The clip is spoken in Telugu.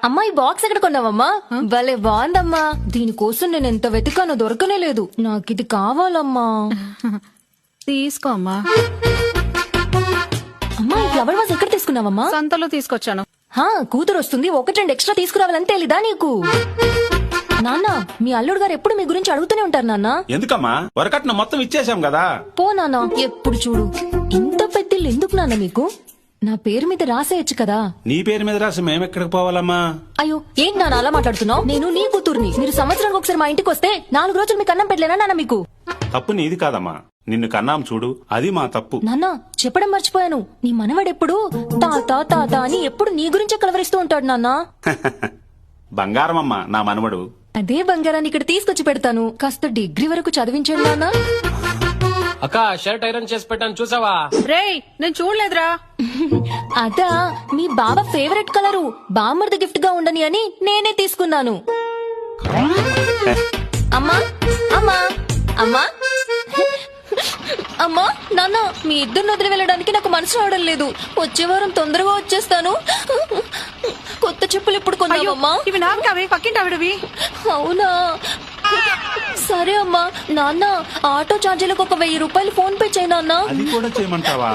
అమ్మా ఈ బాక్స్ ఎక్కడ కొన్నావమ్మా? భలే బాగుందమ్మా. దీనికోసం నేను ఎంత వెతికానో దొరకనే లేదు. నాకు ఇది కావాలమ్మా. తీసుకో అమ్మా. అమ్మా ఈ ఫ్లవర్ వాజ్ ఎక్కడ తీసుకున్నావమ్మా? సంతలో తీసుకొచ్చాను. కూతురు వస్తుంది, ఒకటి రెండు ఎక్స్ట్రా తీసుకురావాలని తెలీదా నీకు? నాన్న మీ అల్లుడు గారు ఎప్పుడు మీ గురించి అడుగుతూనే ఉంటారు నాన్న. ఎందుకమ్మా? వరకట్న మొత్తం ఇచ్చేసాం కదా. పో నాన్న, ఎప్పుడు చూడు ఇంత పెద్దిల్లు ఎందుకు నాన్న మీకు? నా పేరు మీద రాసేయచ్చు కదా. నీ పేరు మీద రాసి మేమెక్కడికి పోవాలమ్మా? అయ్యో ఏంటి నాన్న అలా మాట్లాడుతున్నావు? నేను నీ కూతుర్ని. మీరు సంవత్సరానికి ఒకసారి మా ఇంటికి వస్తే 4 రోజులు మీకు అన్నం పెట్టలేనా నాన్న మీకు? తప్పు నీది కాదమ్మా, నిన్ను కన్నాం చూడు, అది మా తప్పు. నాన్న చెప్పడం మర్చిపోయాను, నీ మనవడెప్పుడు తాత తాత అని ఎప్పుడు నీ గురించే కలవరిస్తూ ఉంటాడు నాన్న. బంగారమమ్మా నా మనవడు. అదే బంగారాన్ని ఇక్కడ తీసుకొచ్చి పెడతాను. కాస్త డిగ్రీ వరకు చదివించండి నాన్న. అక్క షర్ట్ ఐరన్ చేసి పెట్టాను చూసావా? రేయ్ నేను చూడలేదురా. అదా మీ బాబా ఫేవరెట్ కలరు, బామ్మర్ది గిఫ్ట్ గా ఉండని అని నేనే తీసుకున్నాను. అమ్మా అమ్మా అమ్మా అమ్మా నాన్న మీ ఇద్దరిని వదిలి వెళ్ళడానికి నాకు మనసు రావడం లేదు. వచ్చే వారం తొందరగా వచ్చేస్తాను. కొత్త చెప్పులు ఎప్పుడు కొన్నావమ్మా? ఇవి నాకు కావే, పక్కింటి ఆవిడవి. అవునా సరే అమ్మా. నాన్న ఆటో ఛార్జీలకు ఒక 1000 రూపాయలు ఫోన్ పే చేయి నాన్న. అది కూడా చేయమంటావా?